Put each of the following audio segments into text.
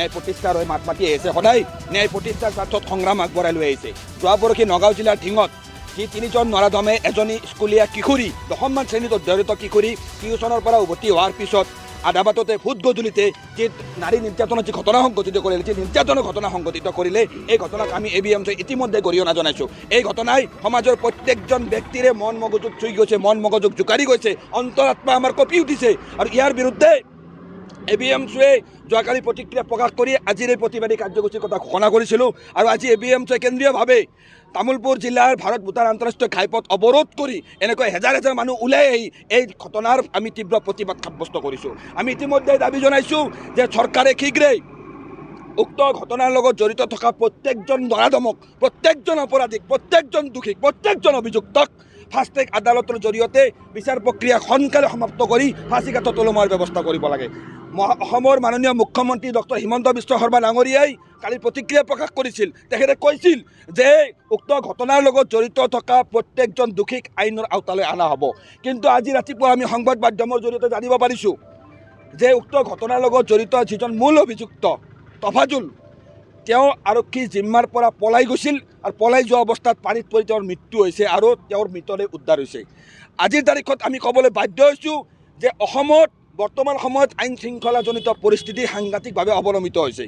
ন্যায় প্ৰতিষ্ঠাৰ হৈ মাত মাতি আহিছে, সদায় ন্যায় প্ৰতিষ্ঠাৰ স্বাৰ্থত সংগ্ৰাম আগবঢ়াই লৈ আহিছে। যোৱা পৰহি নগাঁও জিলাৰ ঢিঙত যি 3জন নৰাধমে এজনী স্কুলীয়া কিশোৰী 10মান শ্ৰেণীত অধ্যয়নৰত কিশোৰী টিউচনৰ পৰা উভতি হোৱাৰ পিছত আধা বাটতে ভোট গধূলিতে যি নাৰী নিৰ্যাতনৰ যি ঘটনা সংঘটিত কৰিলে, যি নিৰ্যাতনৰ ঘটনা সংঘটিত কৰিলে, এই ঘটনাক আমি ABMCয়ে ইতিমধ্যে গৰিহণা জনাইছোঁ। এই ঘটনাই সমাজৰ প্ৰত্যেকজন ব্যক্তিৰে মন মগজুক চুই গৈছে, মন মগজুক জোকাৰি গৈছে, অন্তৰাত্মা আমাৰ কঁপি উঠিছে। আৰু ইয়াৰ বিৰুদ্ধে ABMCয়ে যোৱাকালি প্ৰতিক্ৰিয়া প্ৰকাশ কৰি আজিৰ এই প্ৰতিবাদী কাৰ্যসূচীৰ কথা ঘোষণা কৰিছিলোঁ। আৰু আজি ABMCয়ে কেন্দ্ৰীয়ভাৱে তামোলপুৰ জিলাৰ ভাৰত ভূটান আন্তঃৰাষ্ট্ৰীয় ঘাইপথ অৱৰোধ কৰি এনেকৈ হেজাৰ হেজাৰ মানুহ ওলাই আহি এই ঘটনাৰ আমি তীব্ৰ প্ৰতিবাদ সাব্যস্ত কৰিছোঁ। আমি ইতিমধ্যে দাবী জনাইছোঁ যে চৰকাৰে শীঘ্ৰেই উক্ত ঘটনাৰ লগত জড়িত থকা প্ৰত্যেকজন নৰাধমক, প্ৰত্যেকজন অপৰাধীক, প্ৰত্যেকজন দোষীক, প্ৰত্যেকজন অভিযুক্তক ফাষ্ট ট্ৰেক আদালতৰ জৰিয়তে বিচাৰ প্ৰক্ৰিয়া সোনকালে সমাপ্ত কৰি ফাঁচীকাঠত ওলমোৱাৰ ব্যৱস্থা কৰিব লাগে। অসমৰ মাননীয় মুখ্যমন্ত্ৰী ডক্টৰ হিমন্ত বিশ্ব শৰ্মা ডাঙৰীয়াই কালি প্ৰতিক্ৰিয়া প্ৰকাশ কৰিছিল। তেখেতে কৈছিল যে উক্ত ঘটনাৰ লগত জড়িত থকা প্ৰত্যেকজন দোষীক আইনৰ আওতালৈ অনা হ'ব। কিন্তু আজি ৰাতিপুৱা আমি সংবাদ মাধ্যমৰ জৰিয়তে জানিব পাৰিছোঁ যে উক্ত ঘটনাৰ লগত জড়িত যিজন মূল অভিযুক্ত তফাজুল, তেওঁ আৰক্ষীৰ জিম্মাৰ পৰা পলাই গৈছিল আৰু পলাই যোৱা অৱস্থাত পানীত পৰি তেওঁৰ মৃত্যু হৈছে আৰু তেওঁৰ মৃতদেহ উদ্ধাৰ হৈছে। আজিৰ তাৰিখত আমি ক'বলৈ বাধ্য হৈছোঁ যে অসমত বৰ্তমান সময়ত আইন শৃংখলাজনিত পৰিস্থিতি সাংঘাতিকভাৱে অৱনমিত হৈছে।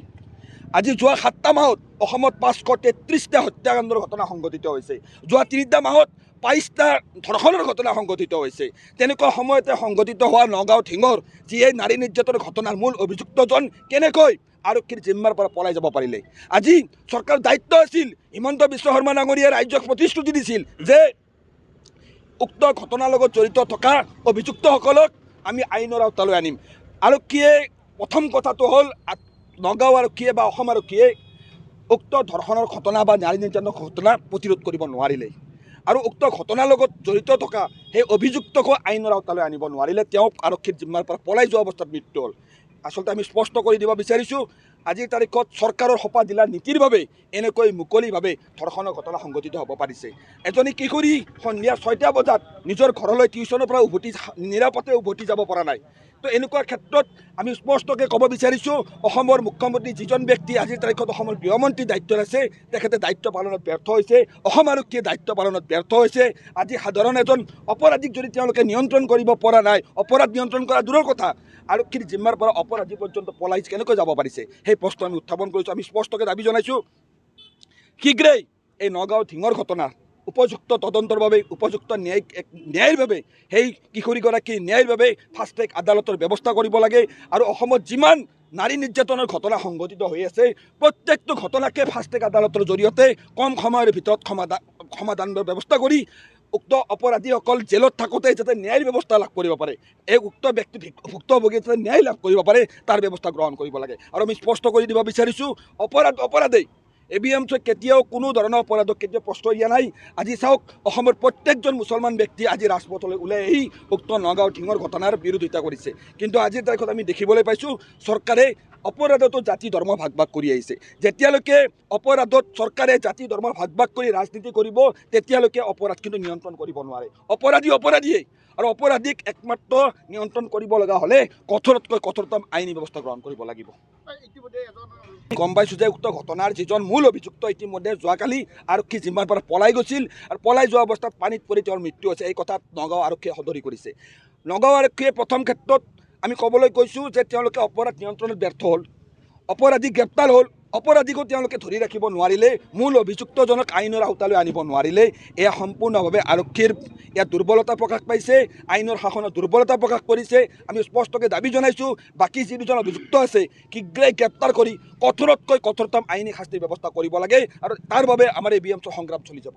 আজি যোৱা 7টা মাহত অসমত 533টা হত্যাকাণ্ডৰ ঘটনা সংঘটিত হৈছে। যোৱা 3টা মাহত 22টা ধৰ্ষণৰ ঘটনা সংঘটিত হৈছে। তেনেকুৱা সময়তে সংঘটিত হোৱা নগাঁও ঢিঙৰ যি এই নাৰী নিৰ্যাতনৰ ঘটনাৰ মূল অভিযুক্তজন কেনেকৈ আৰক্ষীৰ জিম্মাৰ পৰা পলাই যাব পাৰিলে? আজি চৰকাৰৰ দায়িত্ব আছিল, হিমন্ত বিশ্ব শৰ্মা ডাঙৰীয়াই ৰাজ্যক প্ৰতিশ্ৰুতি দিছিল যে উক্ত ঘটনাৰ লগত জড়িত থকা অভিযুক্তসকলক আমি আইনৰ আওতালৈ আনিম। আৰক্ষীয়ে প্ৰথম কথাটো হ'ল নগাঁও আৰক্ষীয়ে বা অসম আৰক্ষীয়ে উক্ত ধৰ্ষণৰ ঘটনা বা নাৰী নিৰ্যাতনৰ ঘটনা প্ৰতিৰোধ কৰিব নোৱাৰিলে আৰু উক্ত ঘটনাৰ লগত জড়িত থকা সেই অভিযুক্তকো আইনৰ আওতালৈ আনিব নোৱাৰিলে। তেওঁক আৰক্ষীৰ জিম্মাৰ পৰা পলাই যোৱা অৱস্থাত মৃত্যু হ'ল। আচলতে আমি স্পষ্ট কৰি দিব বিচাৰিছোঁ, আজিৰ তাৰিখত চৰকাৰৰ সোপা জিলাৰ নীতিৰ বাবে এনেকৈ মুকলিভাৱে ধৰ্ষণৰ ঘটনা সংঘটিত হ'ব পাৰিছে। এজনী কিশোৰী সন্ধিয়া 6টা বজাত নিজৰ ঘৰলৈ টিউচনৰ পৰা নিৰাপদে উভতি যাব পৰা নাই। তো এনেকুৱা ক্ষেত্ৰত আমি স্পষ্টকৈ ক'ব বিচাৰিছোঁ, অসমৰ মুখ্যমন্ত্ৰী যিজন ব্যক্তি আজিৰ তাৰিখত অসমৰ গৃহমন্ত্ৰীৰ দায়িত্বত আছে, তেখেতে দায়িত্ব পালনত ব্যৰ্থ হৈছে। অসম আৰক্ষীয়ে দায়িত্ব পালনত ব্যৰ্থ হৈছে। আজি সাধাৰণ এজন অপৰাধীক যদি তেওঁলোকে নিয়ন্ত্ৰণ কৰিব পৰা নাই, অপৰাধ নিয়ন্ত্ৰণ কৰা দূৰৰ কথা, আৰক্ষীৰ জিম্মাৰ পৰা অপৰাধী পৰ্যন্ত পলাই কেনেকৈ যাব পাৰিছে, সেই প্ৰশ্ন আমি উত্থাপন কৰিছোঁ। আমি স্পষ্টকৈ দাবী জনাইছোঁ, শীঘ্ৰেই এই নগাঁও ঢিঙৰ ঘটনা উপযুক্ত তদন্তৰ বাবে, উপযুক্ত ন্যায়ৰ বাবে সেই কিশোৰীগৰাকীৰ ন্যায়ৰ বাবে ফাষ্ট ট্ৰেক আদালতৰ ব্যৱস্থা কৰিব লাগে। আৰু অসমত যিমান নাৰী নিৰ্যাতনৰ ঘটনা সংঘটিত হৈ আছে, প্ৰত্যেকটো ঘটনাকে ফাষ্ট ট্ৰেক আদালতৰ জৰিয়তে কম সময়ৰ ভিতৰত সমাধানৰ ব্যৱস্থা কৰি উক্ত অপৰাধীসকল জেলত থাকোঁতে যাতে ন্যায়ৰ ব্যৱস্থা লাভ কৰিব পাৰে, এই উক্ত ব্যক্তি ভুক্তভোগী যাতে ন্যায় লাভ কৰিব পাৰে, তাৰ ব্যৱস্থা গ্ৰহণ কৰিব লাগে। আৰু আমি স্পষ্ট কৰি দিব বিচাৰিছোঁ, অপৰাধেই ABMCয়ে কেতিয়াও কোনো ধৰণৰ অপৰাধক কেতিয়াও প্ৰশ্ৰয় দিয়া নাই। আজি চাওক, অসমৰ প্ৰত্যেকজন মুছলমান ব্যক্তি আজি ৰাজপথলৈ ওলাই আহি উক্ত নগাঁও ঢিঙৰ ঘটনাৰ বিৰোধিতা কৰিছে। কিন্তু আজিৰ তাৰিখত আমি দেখিবলৈ পাইছোঁ, চৰকাৰে অপৰাধতো জাতি ধৰ্ম ভাগ ভাগ কৰি আহিছে। যেতিয়ালৈকে অপৰাধত চৰকাৰে জাতি ধৰ্ম ভাগ ভাগ কৰি ৰাজনীতি কৰিব, তেতিয়ালৈকে অপৰাধ কিন্তু নিয়ন্ত্ৰণ কৰিব নোৱাৰে। অপৰাধীয়েই আৰু অপৰাধীক একমাত্ৰ নিয়ন্ত্ৰণ কৰিব লগা হ'লে কঠোৰতকৈ কঠোৰতম আইনী ব্যৱস্থা গ্ৰহণ কৰিব লাগিব। গম পাইছোঁ যে উক্ত ঘটনাৰ যিজন মূল অভিযুক্ত ইতিমধ্যে যোৱাকালি আৰক্ষী জিম্মাৰ পৰা পলাই গৈছিল আৰু পলাই যোৱা অৱস্থাত পানীত পৰি তেওঁৰ মৃত্যু হৈছে। এই কথাত নগাঁও আৰক্ষীয়ে সদৰি কৰিছে। নগাঁও আৰক্ষীয়ে প্ৰথম ক্ষেত্ৰত আমি ক'বলৈ কৈছোঁ যে তেওঁলোকে অপৰাধ নিয়ন্ত্ৰণত ব্যৰ্থ হ'ল, অপৰাধী গ্ৰেপ্তাৰ হ'ল, অপৰাধীকো তেওঁলোকে ধৰি ৰাখিব নোৱাৰিলে, মূল অভিযুক্তজনক আইনৰ আওতালৈ আনিব নোৱাৰিলে। এয়া সম্পূৰ্ণভাৱে আৰক্ষীৰ ইয়াত দুৰ্বলতা প্ৰকাশ পাইছে, আইনৰ শাসনৰ দুৰ্বলতা প্ৰকাশ কৰিছে। আমি স্পষ্টকৈ দাবী জনাইছোঁ, বাকী যি দুজন অভিযুক্ত আছে শীঘ্ৰেই গ্ৰেপ্তাৰ কৰি কঠোৰতকৈ কঠোৰতম আইনী শাস্তিৰ ব্যৱস্থা কৰিব লাগে, আৰু তাৰ বাবে আমাৰ এই BMC সংগ্ৰাম চলি যাব।